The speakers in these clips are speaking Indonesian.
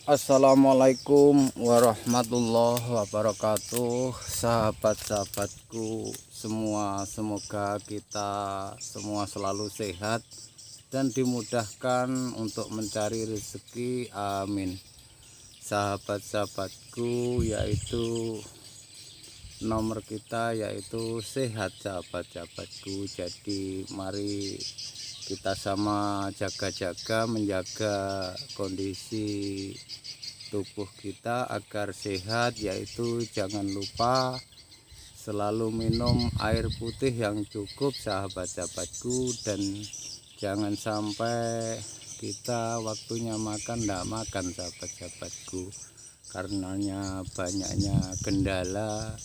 Assalamualaikum warahmatullahi wabarakatuh, sahabat-sahabatku semua. Semoga kita semua selalu sehat dan dimudahkan untuk mencari rezeki, amin. Sahabat-sahabatku, yaitu nomor kita yaitu sehat, sahabat-sahabatku. Jadi mari kita sama jaga-jaga menjaga kondisi tubuh kita agar sehat, yaitu jangan lupa selalu minum air putih yang cukup, sahabat-sahabatku, dan jangan sampai kita waktunya makan tidak makan, sahabat-sahabatku, karenanya banyaknya kendala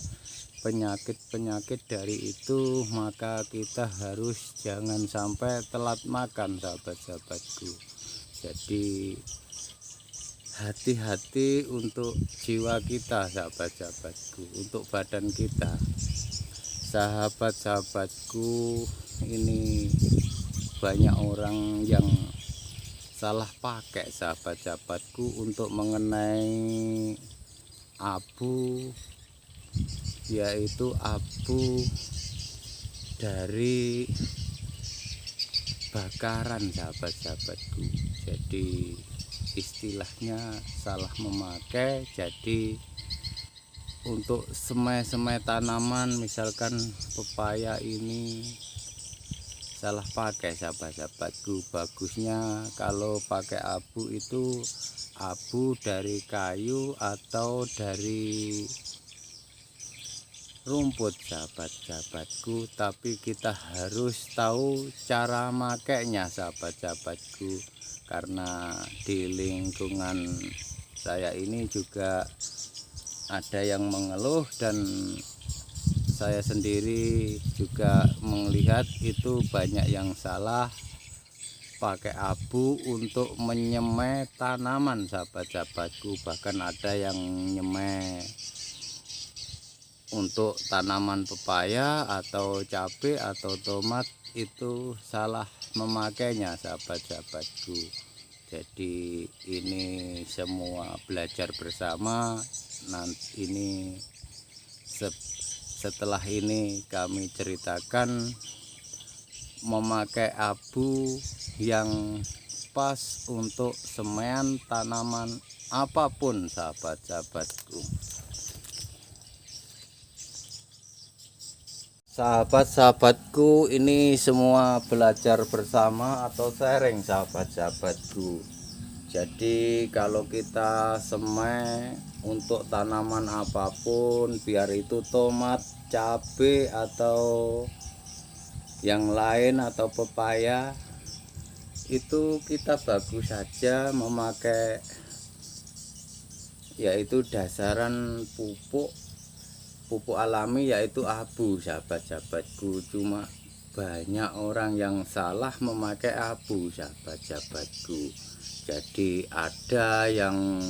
penyakit-penyakit dari itu, maka kita harus jangan sampai telat makan, sahabat-sahabatku. Jadi hati-hati untuk jiwa kita, sahabat-sahabatku, untuk badan kita. Sahabat-sahabatku, ini banyak orang yang salah pakai, sahabat-sahabatku, untuk mengenai abu, yaitu abu dari bakaran, sahabat-sahabatku. Jadi istilahnya salah memakai. Jadi untuk semai-semai tanaman, misalkan pepaya ini salah pakai, sahabat-sahabatku. Bagusnya kalau pakai abu itu abu dari kayu atau dari rumput, sahabat-sahabatku, tapi kita harus tahu cara makainya, sahabat-sahabatku, karena di lingkungan saya ini juga ada yang mengeluh dan saya sendiri juga melihat itu banyak yang salah pakai abu untuk menyemai tanaman, sahabat-sahabatku. Bahkan ada yang nyemai untuk tanaman pepaya atau cabai atau tomat, itu salah memakainya, sahabat-sahabatku. Jadi ini semua belajar bersama. Nanti ini setelah ini kami ceritakan memakai abu yang pas untuk semaian tanaman apapun, sahabat-sahabatku. Sahabat-sahabatku, ini semua belajar bersama atau sharing, sahabat-sahabatku. Jadi kalau kita semai untuk tanaman apapun, biar itu tomat, cabai atau yang lain atau pepaya, itu kita bagus saja memakai yaitu dasaran pupuk alami, yaitu abu, sahabat-sahabatku. Cuma banyak orang yang salah memakai abu, sahabat-sahabatku. Jadi ada yang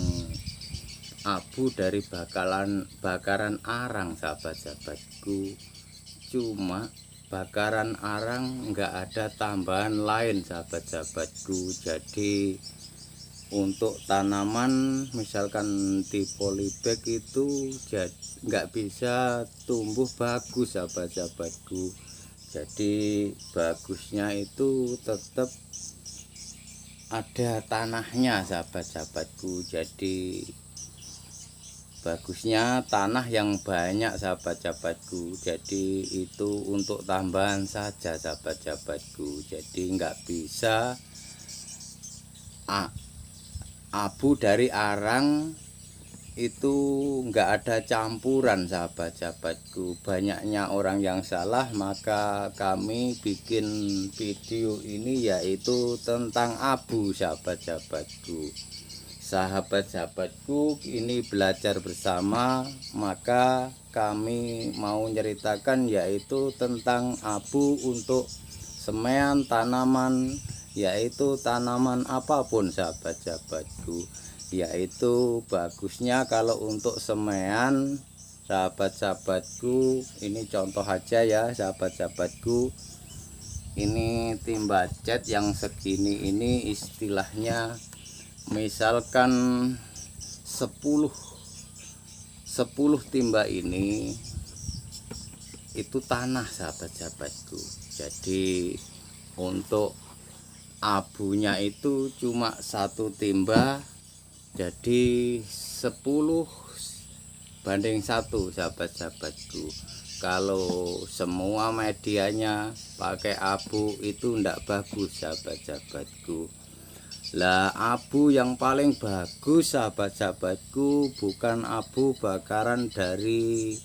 abu dari bakaran arang, sahabat-sahabatku. Cuma bakaran arang enggak ada tambahan lain, sahabat-sahabatku. Jadi untuk tanaman misalkan di polybag itu nggak bisa tumbuh bagus, sahabat-sahabatku. Jadi bagusnya itu tetap ada tanahnya, sahabat-sahabatku. Jadi bagusnya tanah yang banyak, sahabat-sahabatku. Jadi itu untuk tambahan saja, sahabat-sahabatku. Jadi nggak bisa abu dari arang itu nggak ada campuran, sahabat-sahabatku. Banyaknya orang yang salah, maka kami bikin video ini yaitu tentang abu, sahabat-sahabatku. Sahabat-sahabatku, ini belajar bersama, maka kami mau ceritakan yaitu tentang abu untuk semaian tanaman, yaitu tanaman apapun, sahabat-sahabatku. Yaitu bagusnya kalau untuk semaian, sahabat-sahabatku, ini contoh aja ya, sahabat-sahabatku. Ini timba cat yang segini ini istilahnya, misalkan 10 timba ini itu tanah sahabat-sahabatku. Jadi untuk abunya itu cuma 1 timba, jadi 10:1 sahabat-sahabatku. Kalau semua medianya pakai abu itu ndak bagus sahabat-sahabatku. Lah abu yang paling bagus sahabat-sahabatku bukan abu bakaran dari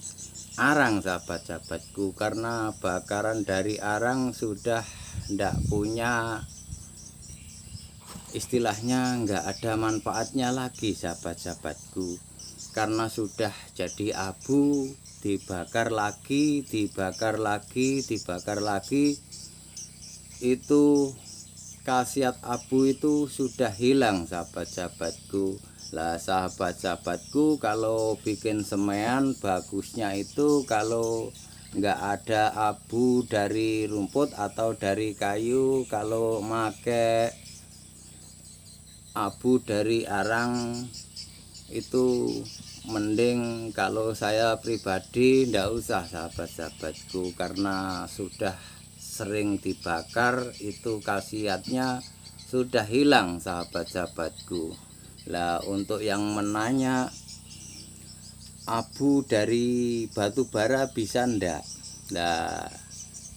arang sahabat-sahabatku, karena bakaran dari arang sudah ndak punya, istilahnya nggak ada manfaatnya lagi sahabat-sahabatku, karena sudah jadi abu, dibakar lagi, dibakar lagi, dibakar lagi, itu khasiat abu itu sudah hilang sahabat-sahabatku. Lah sahabat-sahabatku, kalau bikin semean bagusnya itu kalau nggak ada abu dari rumput atau dari kayu. Kalau make abu dari arang itu mending, kalau saya pribadi ndak usah sahabat-sahabatku, karena sudah sering dibakar itu khasiatnya sudah hilang sahabat-sahabatku. Lah untuk yang menanya abu dari batu bara bisa ndak, nah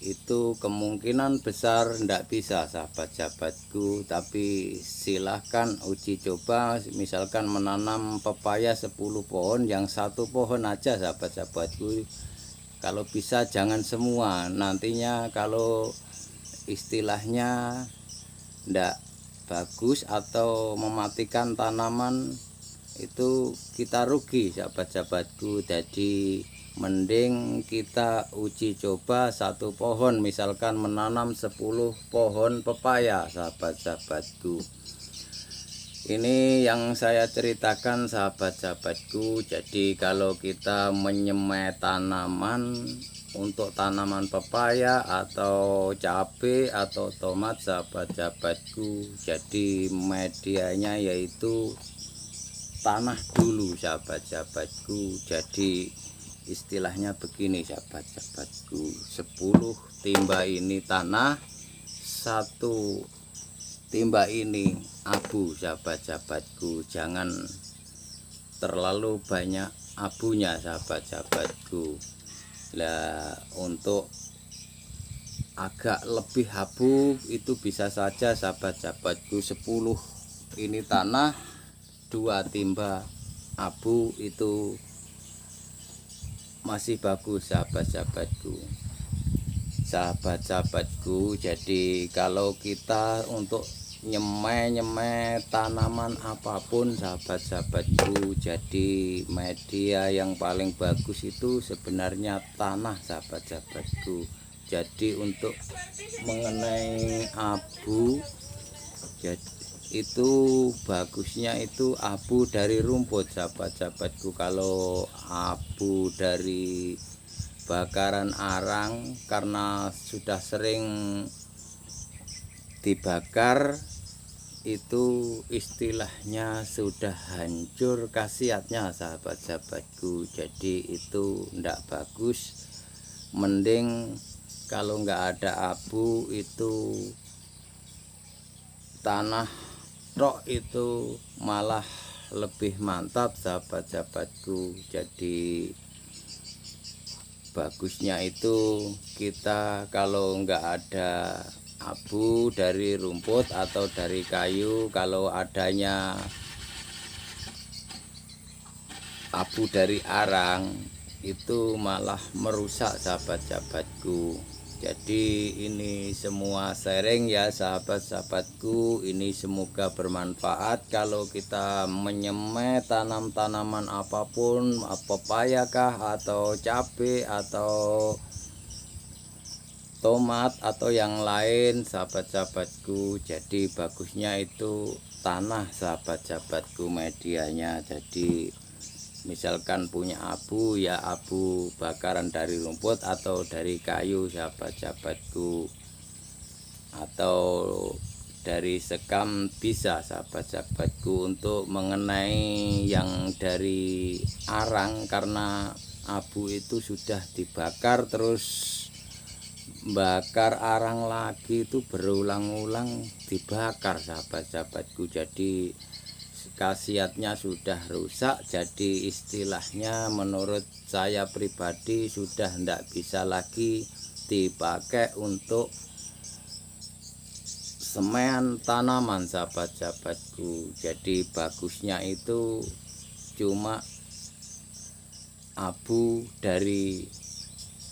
itu kemungkinan besar ndak bisa sahabat-sahabatku, tapi silahkan uji coba. Misalkan menanam pepaya 10 pohon, yang 1 pohon aja sahabat-sahabatku. Kalau bisa jangan semua, nantinya kalau istilahnya ndak bagus atau mematikan tanaman itu kita rugi sahabat-sahabatku. Jadi mending kita uji coba 1 pohon, misalkan menanam 10 pohon pepaya sahabat-sahabatku. Ini yang saya ceritakan sahabat-sahabatku. Jadi kalau kita menyemai tanaman untuk tanaman pepaya atau cabai atau tomat sahabat-sahabatku, jadi medianya yaitu tanah dulu sahabat-sahabatku. Jadi istilahnya begini sahabat-sahabatku, 10 timba ini tanah, 1 timba ini abu sahabat-sahabatku. Jangan terlalu banyak abunya sahabat-sahabatku. Lah untuk agak lebih abu itu bisa saja sahabat-sahabatku, 10 ini tanah, 2 timba abu itu masih bagus sahabat-sahabatku. Sahabat-sahabatku, jadi kalau kita untuk nyemai tanaman apapun sahabat-sahabatku, jadi media yang paling bagus itu sebenarnya tanah sahabat-sahabatku. Jadi untuk mengenai abu, jadi itu bagusnya itu abu dari rumput sahabat-sahabatku. Kalau abu dari bakaran arang, karena sudah sering dibakar, itu istilahnya sudah hancur khasiatnya sahabat-sahabatku. Jadi itu ndak bagus. Mending kalau nggak ada abu itu tanah rok itu malah lebih mantap sahabat-sahabatku. Jadi bagusnya itu kita kalau nggak ada abu dari rumput atau dari kayu, kalau adanya abu dari arang itu malah merusak sahabat-sahabatku. Jadi ini semua sharing ya sahabat-sahabatku, ini semoga bermanfaat. Kalau kita menyemai tanam-tanaman apapun, pepaya kah atau cabai atau tomat atau yang lain sahabat-sahabatku, jadi bagusnya itu tanah sahabat-sahabatku medianya. Jadi misalkan punya abu, ya abu bakaran dari rumput atau dari kayu sahabat-sahabatku, atau dari sekam bisa sahabat-sahabatku untuk mengenai yang dari arang, karena abu itu sudah dibakar terus bakar arang lagi itu berulang-ulang dibakar sahabat-sahabatku, jadi khasiatnya sudah rusak. Jadi istilahnya menurut saya pribadi sudah tidak bisa lagi dipakai untuk semen tanaman sahabat-sahabatku. Jadi bagusnya itu cuma abu dari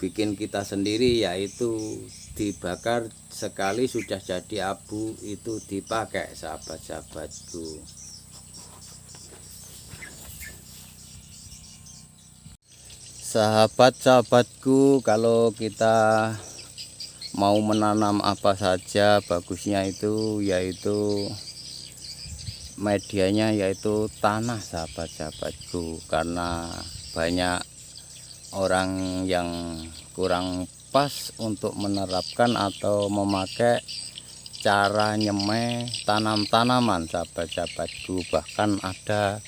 bikin kita sendiri, yaitu dibakar sekali sudah jadi abu itu dipakai sahabat-sahabatku. Sahabat-sahabatku, kalau kita mau menanam apa saja bagusnya itu yaitu medianya yaitu tanah sahabat-sahabatku, karena banyak orang yang kurang pas untuk menerapkan atau memakai cara nyemai tanam-tanaman sahabat-sahabatku. Bahkan ada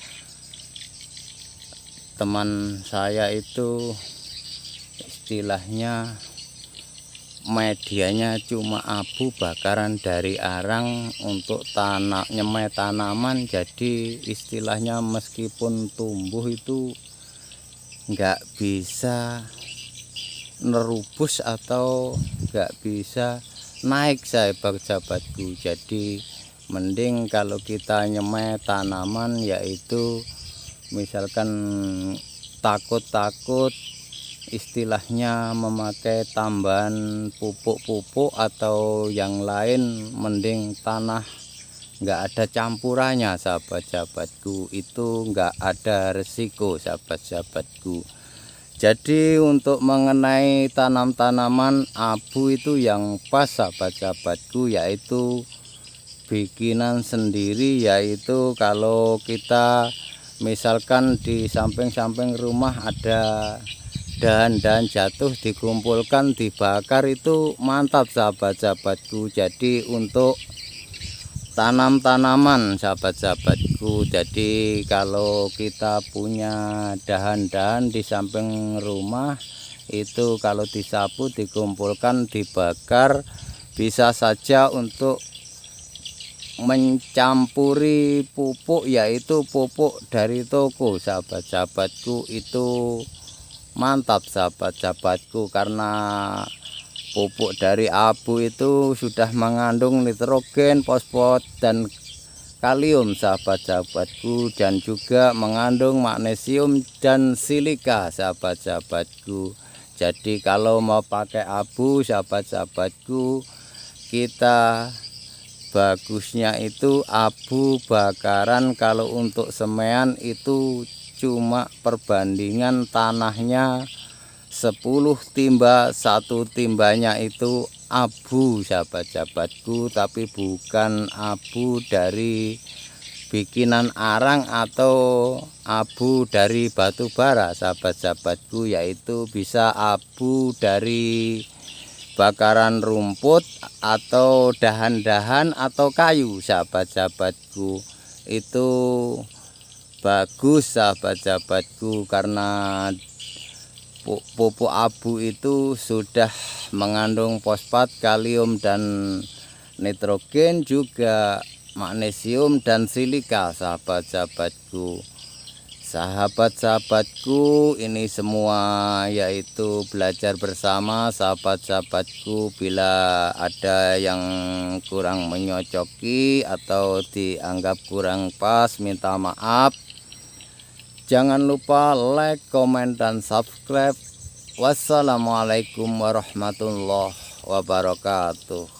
teman saya itu istilahnya medianya cuma abu bakaran dari arang untuk nyemai tanaman. Jadi istilahnya meskipun tumbuh itu nggak bisa nerubus atau nggak bisa naik sahabat-sahabatku. Jadi mending kalau kita nyemai tanaman yaitu misalkan takut istilahnya memakai tambahan pupuk-pupuk atau yang lain, mending tanah nggak ada campurannya sahabat-sahabatku, itu nggak ada resiko sahabat-sahabatku. Jadi untuk mengenai tanam-tanaman abu itu yang pas sahabat-sahabatku yaitu bikinan sendiri, yaitu kalau kita misalkan di samping-samping rumah ada dahan-dahan jatuh dikumpulkan dibakar, itu mantap sahabat-sahabatku. Jadi untuk tanam-tanaman sahabat-sahabatku, jadi kalau kita punya dahan-dahan di samping rumah itu kalau disapu dikumpulkan dibakar, bisa saja untuk mencampuri pupuk yaitu pupuk dari toko sahabat-sahabatku. Itu mantap sahabat-sahabatku, karena pupuk dari abu itu sudah mengandung nitrogen, fosfor dan kalium sahabat-sahabatku, dan juga mengandung magnesium dan silika sahabat-sahabatku. Jadi kalau mau pakai abu sahabat-sahabatku, kita bagusnya itu abu bakaran. Kalau untuk semean itu cuma perbandingan tanahnya 10 timba, 1 timbanya itu abu sahabat-sahabatku, tapi bukan abu dari bikinan arang atau abu dari batu bara sahabat-sahabatku, yaitu bisa abu dari bakaran rumput atau dahan-dahan atau kayu sahabat-sahabatku. Itu bagus sahabat-sahabatku, karena pupuk abu itu sudah mengandung fosfat, kalium dan nitrogen, juga magnesium dan silika sahabat-sahabatku. Sahabat-sahabatku, ini semua yaitu belajar bersama sahabat-sahabatku. Bila ada yang kurang menyocoki atau dianggap kurang pas, minta maaf. Jangan lupa like, komen, dan subscribe. Wassalamualaikum warahmatullahi wabarakatuh.